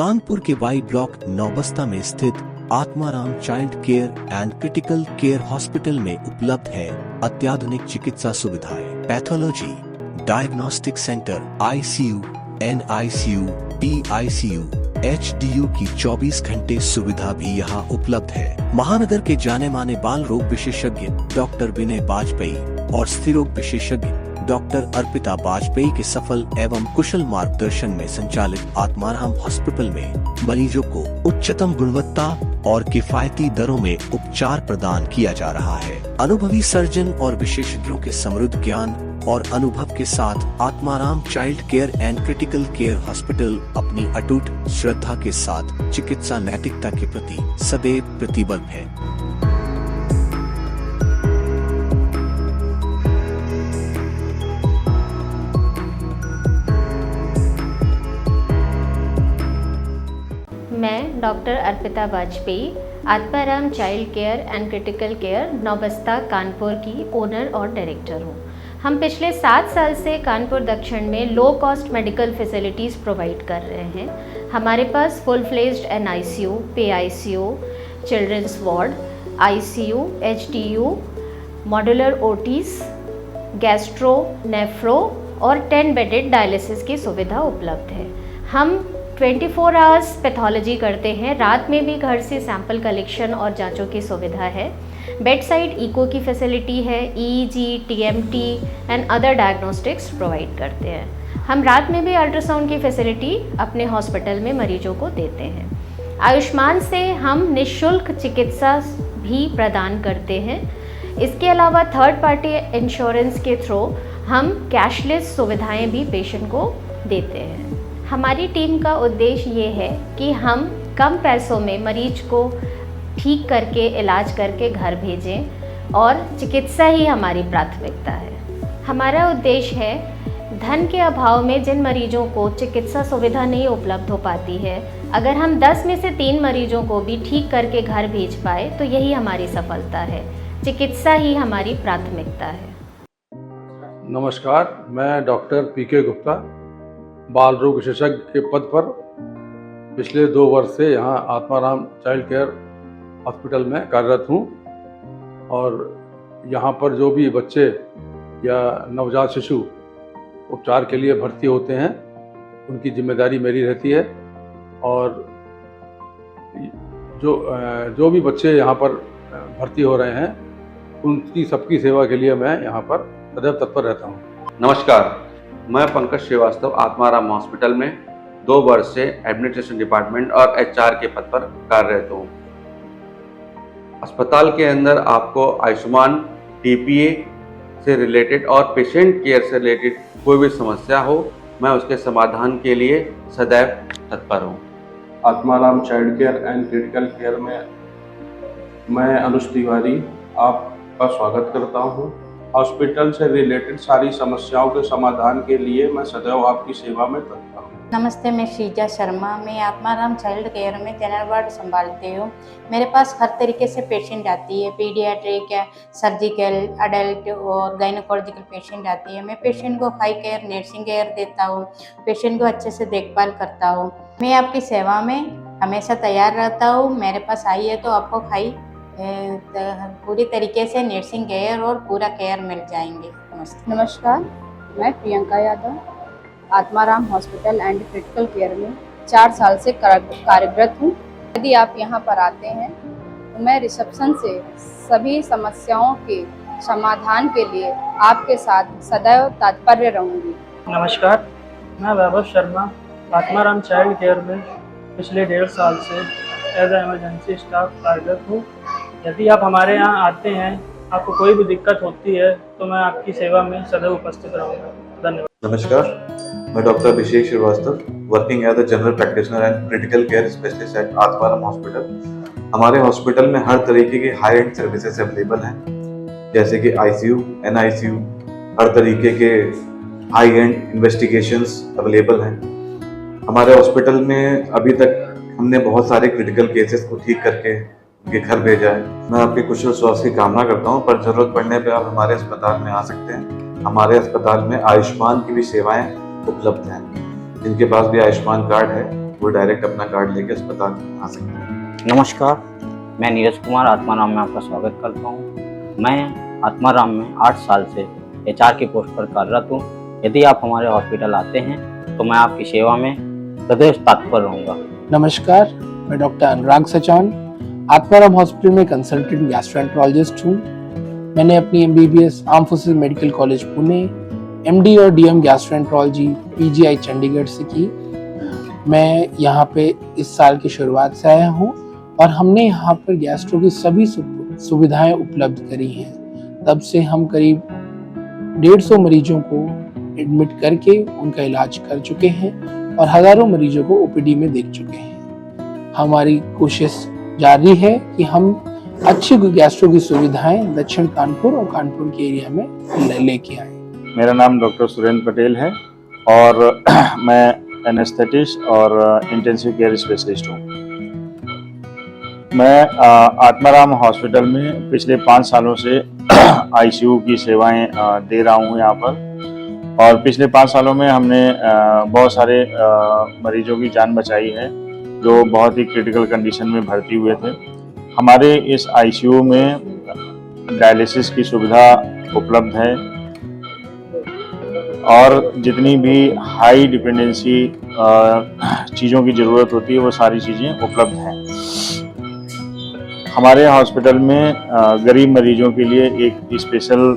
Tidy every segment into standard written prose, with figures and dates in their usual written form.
कानपुर के Y block Naubasta में स्थित Atmaram child care and critical care hospital में उपलब्ध है अत्याधुनिक चिकित्सा सुविधाएं, pathology, diagnostic centre, ICU, NICU, PICU, HDU की 24 घंटे सुविधा भी यहाँ उपलब्ध है। महानगर के जाने माने बाल रोग विशेषज्ञ डॉक्टर विनय बाजपेयी और स्त्री रोग विशेषज्ञ डॉक्टर अर्पिता बाजपेयी के सफल एवं कुशल मार्गदर्शन में संचालित आत्माराम हॉस्पिटल में मरीजों को उच्चतम गुणवत्ता और किफायती दरों में उपचार प्रदान किया जा रहा है। अनुभवी सर्जन और विशेषज्ञों के समृद्ध ज्ञान और अनुभव के साथ Atmaram child care and critical care hospital अपनी अटूट श्रद्धा के साथ चिकित्सा नैतिकता के प्रति सदैव प्रतिबद्ध है। मैं doctor Arpita Bajpai Atmaram child care and critical care Naubasta Kanpur की ओनर और डायरेक्टर हूँ। हम पिछले 7 साल से कानपुर दक्षिण में low cost medical facilities provide कर रहे हैं। हमारे पास full fledged NICU, PICU, children's ward, ICU, HDU, modular OTs, gastro, nephro और 10 बेडेड डायलिसिस की सुविधा उपलब्ध है। हम 24 आवर्स पैथोलॉजी करते हैं। रात में भी घर से सैंपल कलेक्शन और जांचों की सुविधा है। बेड साइड इको की फैसिलिटी है। EEG, TMT and other diagnostics provide करते हैं। हम रात में भी अल्ट्रासाउंड की फैसिलिटी अपने हॉस्पिटल में मरीजों को देते हैं। आयुष्मान से हम निःशुल्क चिकित्सा भी प्रदान करते हैं। इसके अलावा थर्ड पार्टी इंश्योरेंस के थ्रू हम कैशलेस सुविधाएं भी पेशेंट को देते हैं। हमारी टीम का उद्देश्य ये है कि हम कम पैसों में मरीज को ठीक करके इलाज करके घर भेजें और चिकित्सा ही हमारी प्राथमिकता है। हमारा उद्देश्य है धन के अभाव में जिन मरीजों को चिकित्सा सुविधा नहीं उपलब्ध हो पाती है, अगर हम 10 में से 3 मरीजों को भी ठीक करके घर भेज पाए तो यही हमारी सफलता है। चिकित्सा ही हमारी प्राथमिकता है। नमस्कार, मैं डॉक्टर पीके गुप्ता बाल रोग विशेषज्ञ के पद पर पिछले 2 वर्ष से यहाँ आत्माराम चाइल्ड केयर हॉस्पिटल में कार्यरत हूँ। और यहाँ पर जो भी बच्चे या नवजात शिशु उपचार के लिए भर्ती होते हैं उनकी जिम्मेदारी मेरी रहती है। और जो भी बच्चे यहाँ पर भर्ती हो रहे हैं उनकी सबकी सेवा के लिए मैं यहाँ पर सदैव तत्पर रहता हूँ। नमस्कार, मैं पंकज श्रीवास्तव आत्माराम हॉस्पिटल में 2 वर्ष से एडमिनिस्ट्रेशन डिपार्टमेंट और एचआर के पद पर कार्यरत हूँ। अस्पताल के अंदर आपको आयुष्मान, टीपीए से रिलेटेड और पेशेंट केयर से रिलेटेड कोई भी समस्या हो, मैं उसके समाधान के लिए सदैव तत्पर हूँ। Atmaram child care and critical care में मैं अनुज तिवारी आपका स्वागत करता हूँ। हॉस्पिटल से रिलेटेड सारी समस्याओं के समाधान के लिए मैं सदैव आपकी सेवा में तत्पर हूँ। नमस्ते, मैं श्रीजा शर्मा। मैं आत्माराम चाइल्ड केयर में जनरल वार्ड संभालती हूँ। मेरे पास हर तरीके से पेशेंट आती है, पीडियाट्रिक, सर्जिकल, अडल्ट और गायनोकोलॉजिकल पेशेंट आती है। मैं पेशेंट को हाई केयर, नर्सिंग केयर देता हूँ, पेशेंट को अच्छे से देखभाल करता हूँ। मैं आपकी सेवा में हमेशा तैयार रहता हूँ। मेरे पास आइए तो आपको पूरी तरीके से नर्सिंग केयर और पूरा केयर मिल जाएंगे। नमस्कार, मैं Priyanka Yadav Atmaram hospital and critical care में 4 साल से कार्यरत हूँ। यदि आप यहाँ पर आते हैं तो मैं रिसेप्शन से सभी समस्याओं के समाधान के लिए आपके साथ सदैव तत्पर रहूँगी। नमस्कार, मैं वैभव शर्मा आत्माराम चाइल्ड केयर में पिछले 1.5 साल से एज इमरजेंसी स्टाफ कार्यरत हूँ। यदि आप हमारे यहाँ आते हैं, आपको कोई भी दिक्कत होती है तो मैं आपकी सेवा में सदैव उपस्थित रहूँगा। धन्यवाद। नमस्कार, मैं doctor Abhishek Srivastava working as a general practitioner and critical care specialist at Atmaram hospital. हमारे हॉस्पिटल में हर तरीके की हाई एंड सर्विसेज अवेलेबल हैं, जैसे कि आईसीयू, एनआईसीयू, हर तरीके के हाई एंड इन्वेस्टिगेशंस अवेलेबल हैं। हमारे हॉस्पिटल में अभी तक हमने बहुत सारे क्रिटिकल केसेस को ठीक करके उनके घर भेजा है। मैं आपके कुशल स्वास्थ्य की कामना करता हूँ, पर जरूरत पड़ने पर आप हमारे अस्पताल में आ सकते हैं। हमारे अस्पताल में आयुष्मान की भी सेवाएं उपलब्ध हैं। जिनके पास भी आयुष्मान कार्ड है वो डायरेक्ट अपना कार्ड लेके अस्पताल आ सकते हैं। नमस्कार, मैं नीरज कुमार आत्माराम में आपका स्वागत करता हूँ। मैं आत्माराम में 8 साल से HR की पोस्ट पर कार्यरत हूँ। यदि आप हमारे हॉस्पिटल आते हैं तो मैं आपकी सेवा में सदैव तत्पर रहूँगा। नमस्कार, मैं डॉक्टर अनुराग सचान आत्माराम हॉस्पिटल में कंसल्टेंट गैस्ट्रोएंटरोलॉजिस्ट हूँ। मैंने अपनी MBBS arm forces medical college Pune, MD और DM गैस्ट्रोएंटरोलॉजी PGI चंडीगढ़ से की। मैं यहाँ पे इस साल की शुरुआत से आया हूँ और हमने यहाँ पर गैस्ट्रो की सभी सुविधाएं उपलब्ध करी हैं। तब से हम करीब 150 मरीजों को एडमिट करके उनका इलाज कर चुके हैं और हजारों मरीजों को OPD में देख चुके हैं। हमारी कोशिश जारी है कि हम अच्छी गैस्ट्रो की सुविधाएं दक्षिण कानपुर और कानपुर के एरिया में लेके आए। मेरा नाम डॉक्टर सुरेंद्र पटेल है और मैं एनेस्थेटिस्ट और इंटेंसिव केयर स्पेशलिस्ट हूँ। मैं आत्माराम हॉस्पिटल में पिछले 5 सालों से ICU की सेवाएं दे रहा हूँ यहाँ पर, और पिछले 5 सालों में हमने बहुत सारे मरीजों की जान बचाई है जो बहुत ही क्रिटिकल कंडीशन में भर्ती हुए थे। हमारे इस ICU में डायलिसिस की सुविधा उपलब्ध है और जितनी भी हाई डिपेंडेंसी चीज़ों की ज़रूरत होती है वो सारी चीज़ें उपलब्ध हैं। हमारे हॉस्पिटल में गरीब मरीजों के लिए एक स्पेशल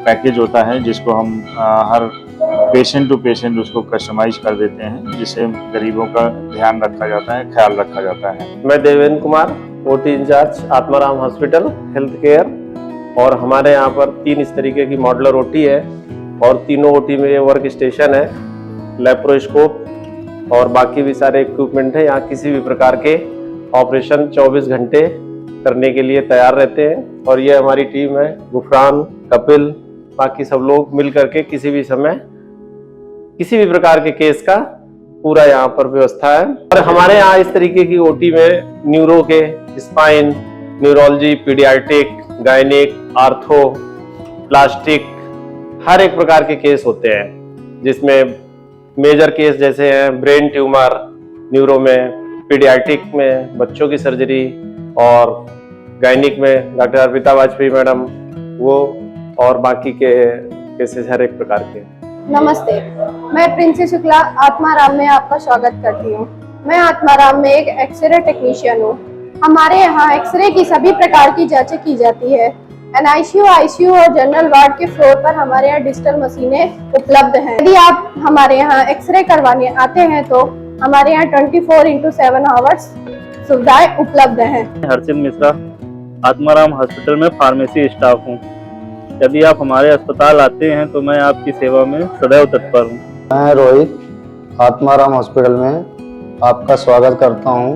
पैकेज होता है जिसको हम हर पेशेंट टू पेशेंट उसको कस्टमाइज कर देते हैं, जिससे गरीबों का ध्यान रखा जाता है, ख्याल रखा जाता है। मैं Devendra Kumar, OT incharge Atmaram hospital health care, और हमारे यहाँ पर 3 इस तरीके की मॉडुलर OT है और तीनों OT में वर्क स्टेशन है, लेप्रोस्कोप और बाकी भी सारे इक्विपमेंट है। यहाँ किसी भी प्रकार के ऑपरेशन 24 घंटे करने के लिए तैयार रहते हैं। और ये हमारी टीम है, गुफरान, कपिल, बाकी सब लोग मिल करके किसी भी समय किसी भी प्रकार के केस का पूरा यहाँ पर व्यवस्था है। और हमारे यहाँ इस तरीके की OT में न्यूरो के, spine, neurology, paediatric, gynaec, ortho, plastic, हर एक प्रकार के केस होते हैं, जिसमें मेजर केस जैसे हैं ब्रेन ट्यूमर, न्यूरो में, पीडियाट्रिक में बच्चों की सर्जरी, और गायनिक में डॉक्टर अर्पिता वाजपेयी मैडम वो, और बाकी के केसेस हर एक प्रकार के। नमस्ते, मैं प्रिंसी शुक्ला आत्माराम में आपका स्वागत करती हूँ। मैं आत्माराम में एक एक्सरे टेक्नीशियन हूँ। हमारे यहाँ एक्सरे की सभी प्रकार की जांचें की जाती है। NICU, ICU और जनरल वार्ड के फ्लोर पर हमारे यहाँ डिजिटल मशीनें उपलब्ध हैं। यदि आप हमारे यहाँ एक्सरे करवाने आते हैं तो हमारे यहाँ 24/7 आवर्स सुविधाएं उपलब्ध हैं। हर्षित मिश्रा, आत्माराम हॉस्पिटल में फार्मेसी स्टाफ हूँ। यदि आप हमारे अस्पताल आते हैं तो मैं आपकी सेवा में सदैव तत्पर हूँ। मैं रोहित, आत्माराम हॉस्पिटल में आपका स्वागत करता हूँ।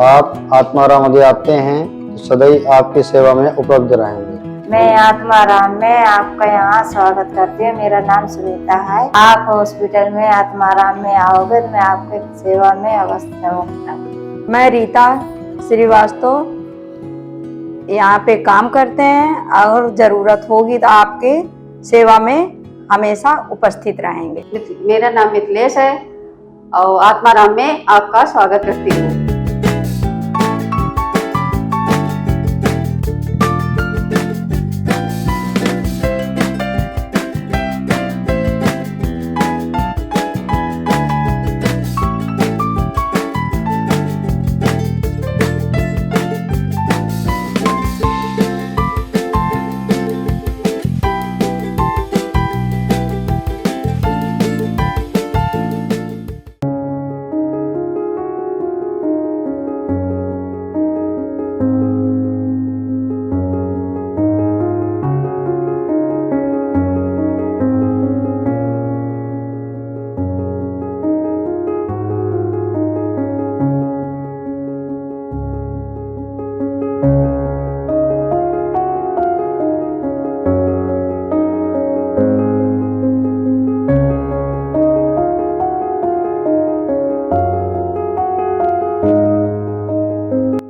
आप आत्माराम यदि आते हैं तो सदैव आपकी सेवा में उपलब्ध रहेंगे। मैं आत्माराम में आपका यहाँ स्वागत करती हूँ। मेरा नाम सुनीता है। आप हॉस्पिटल में आत्माराम में आओगे तो मैं आपके सेवा में अवश्य हूँ। मैं रीता श्रीवास्तव यहाँ पे काम करते हैं और जरूरत होगी तो आपके सेवा में हमेशा उपस्थित रहेंगे। मेरा नाम मिथिलेश है और आत्माराम में आपका स्वागत करती हूँ।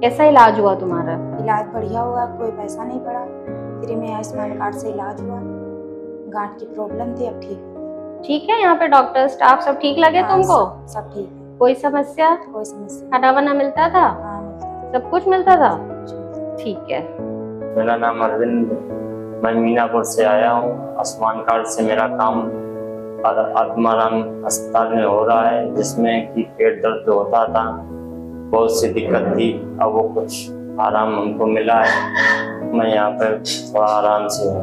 कैसा इलाज हुआ तुम्हारा? इलाज बढ़िया हुआ, कोई पैसा नहीं पड़ा। फ्री में आयुष्मान कार्ड से इलाज हुआ। गांठ की प्रॉब्लम थी, अब ठीक। ठीक है, यहाँ पे डॉक्टर स्टाफ सब ठीक लगे तुमको? सब ठीक है। कोई समस्या? कोई समस्या खाना वाना मिलता था? हाँ मिलता सब कुछ मिलता था? ठीक है। मेरा नाम अरविंद, मैं मीनापुर से आया हूँ। आयुष्मान कार्ड से मेरा काम आत्माराम अस्पताल में हो रहा है, जिसमें कि पेट दर्द होता था, बहुत सी दिक्कत थी। अब वो कुछ आराम हमको मिला है, मैं यहाँ पर थोड़ा आराम से हूँ।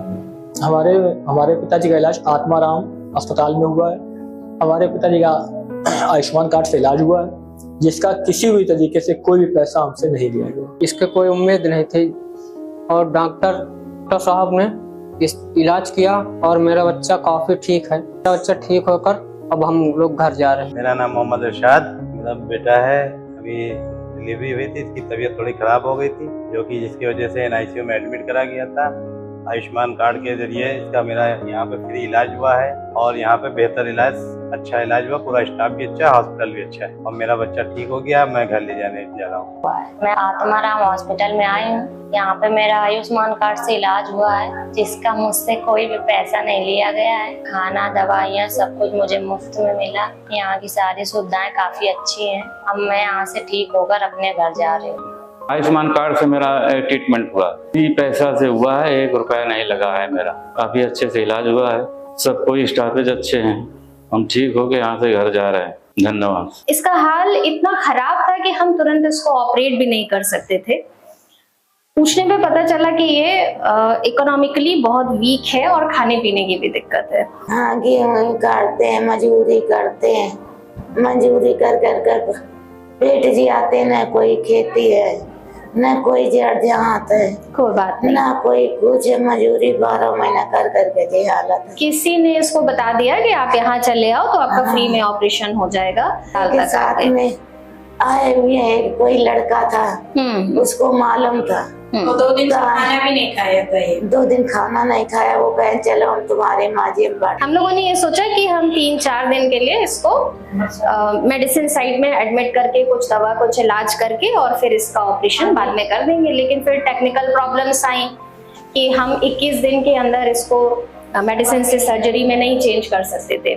हमारे पिताजी का इलाज आत्माराम अस्पताल में हुआ है। हमारे पिताजी का आयुष्मान कार्ड से इलाज हुआ है, जिसका किसी भी तरीके से कोई भी पैसा हमसे नहीं लिया गया। इसके कोई उम्मीद नहीं थी और डॉक्टर साहब ने इस इलाज किया और मेरा बच्चा काफी ठीक है। मेरा बच्चा ठीक होकर अब हम लोग घर जा रहे हैं। मेरा नाम मोहम्मद इरशाद, मेरा बेटा है। अभी डिलीवरी हुई थी, इसकी तबीयत थोड़ी खराब हो गई थी, जो कि जिसकी वजह से NICU में एडमिट करा गया था। आयुष्मान कार्ड के जरिए इसका मेरा यहाँ पे फ्री इलाज हुआ है और यहाँ पे बेहतर इलाज, अच्छा इलाज हुआ। पूरा स्टाफ भी अच्छा है, हॉस्पिटल भी अच्छा है और मेरा बच्चा ठीक हो गया। मैं घर ले जाने जा रहा हूँ। मैं आत्माराम हॉस्पिटल में आई हूँ। यहाँ पे मेरा आयुष्मान कार्ड से इलाज हुआ है, जिसका मुझसे कोई भी पैसा नहीं लिया गया है। खाना, दवाइयाँ, सब कुछ मुझे मुफ्त में मिला। यहाँ की सारी सुविधाएं काफी अच्छी हैं। अब मैं यहाँ से ठीक होकर अपने घर जा रही हूँ। आयुष्मान कार्ड से मेरा ट्रीटमेंट हुआ, भी पैसा से हुआ है, 1 रुपया नहीं लगा है। मेरा काफी अच्छे से इलाज हुआ है, सब कोई स्टाफेज अच्छे हैं। हम ठीक होके यहाँ से घर जा रहे हैं। धन्यवाद। इसका हाल इतना खराब था कि हम तुरंत इसको ऑपरेट भी नहीं कर सकते थे। पूछने पे पता चला कि ये इकोनॉमिकली बहुत वीक है और खाने पीने की भी दिक्कत है। हाँ, गेहूँ काटते हैं, मजदूरी करते हैं, मजदूरी कर कर कर पेट जी आते, न कोई खेती है, न कोई जड़ जहाँ है, कोई बात नहीं, ना कोई कुछ। मजदूरी 12 महीना कर करके ये हालत है। किसी ने इसको बता दिया कि आप यहाँ चले आओ तो आपका फ्री में ऑपरेशन हो जाएगा। के साथ में आए हुए एक कोई लड़का था, उसको मालूम था। तो 2 दिन खाना भी नहीं खाया था। 2 दिन खाना नहीं खाया। वो कहे चलो हम तुम्हारे माजी में बांट। हम लोगों ने ये सोचा कि हम 3-4 दिन के लिए इसको मेडिसिन साइड में एडमिट करके कुछ दवा, कुछ इलाज करके और फिर इसका ऑपरेशन बाद में कर देंगे। लेकिन फिर टेक्निकल प्रॉब्लम्स आई कि हम 21 दिन के अंदर इसको मेडिसिन से सर्जरी में नहीं चेंज कर सकते थे।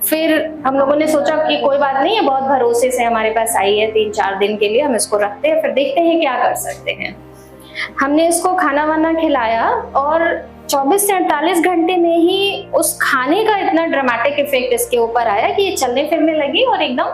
फिर हम लोगों ने सोचा कि कोई बात नहीं है, बहुत भरोसे से हमारे पास आई है, 3-4 दिन के लिए हम इसको रखते हैं, फिर देखते हैं क्या कर सकते हैं। हमने इसको खाना वाना खिलाया और 24 से 48 घंटे में ही उस खाने का इतना ड्रामेटिक इफेक्ट इसके ऊपर आया कि ये चलने फिरने लगी और एकदम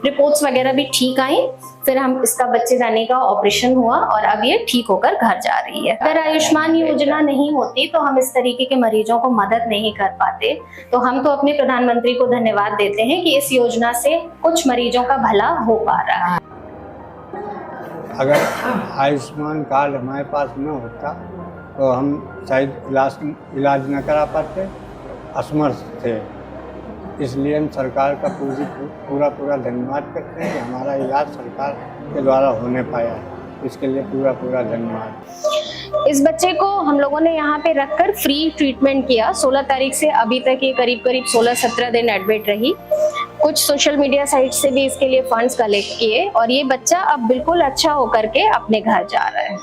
रिपोर्ट्स वगैरह भी ठीक आई। फिर हम इसका बच्चेदानी का ऑपरेशन हुआ और अब ये ठीक होकर घर जा रही है। अगर आयुष्मान योजना नहीं होती तो हम इस तरीके के मरीजों को मदद नहीं कर पाते। तो हम तो अपने प्रधानमंत्री को धन्यवाद देते हैं कि इस योजना से कुछ मरीजों का भला हो पा रहा है। अगर आयुष्मान कार्ड हमारे पास न होता तो हम शायद इलाज न करा पाते, असमर्थ थे। इसलिए हम सरकार का पूरा धन्यवाद करते हैं कि हमारा इलाज सरकार के द्वारा होने पाया है। इसके लिए पूरा धन्यवाद। इस बच्चे को हम लोगों ने यहाँ पे रखकर फ्री ट्रीटमेंट किया। 16 तारीख से अभी तक ये करीब 16-17 दिन एडमिट रही। कुछ सोशल मीडिया साइट से भी इसके लिए फंड्स कलेक्ट किए और ये बच्चा अब बिल्कुल अच्छा होकर के अपने घर जा रहा है।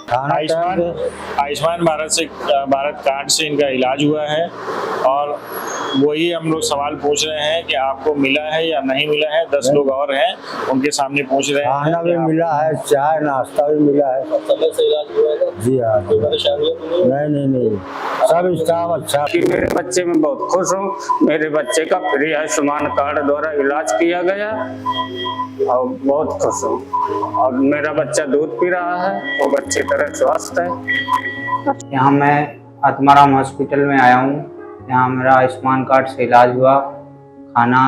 आयुष्मान भारत कार्ड से इनका इलाज हुआ है और वही हम लोग सवाल पूछ रहे हैं कि आपको मिला है या नहीं मिला है। 10 लोग और हैं, उनके सामने पूछ रहे हैं। खाना भी मिला है, चाय नाश्ता भी मिला है। समय से इलाज हुआ है? जी हाँ। कोई परेशानी नहीं, सब स्टाफ अच्छा। मेरे बच्चे में बहुत खुश हूँ। मेरे बच्चे का फ्री आयुष्मान कार्ड द्वारा इलाज किया गया और बहुत खुश हूँ और मेरा बच्चा दूध पी रहा है, वो अच्छी तरह स्वस्थ है। यहाँ मैं आत्माराम हॉस्पिटल में आया हूँ। यहाँ मेरा आयुष्मान कार्ड से इलाज हुआ, खाना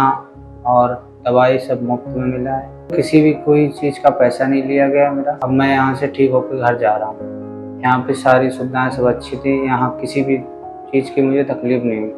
और दवाई सब मुफ्त में मिला है। किसी भी कोई चीज़ का पैसा नहीं लिया गया मेरा। अब मैं यहाँ से ठीक होकर घर जा रहा हूँ। यहाँ पे सारी सुविधाएं सब अच्छी थी। यहाँ किसी भी चीज़ की मुझे तकलीफ नहीं हुई।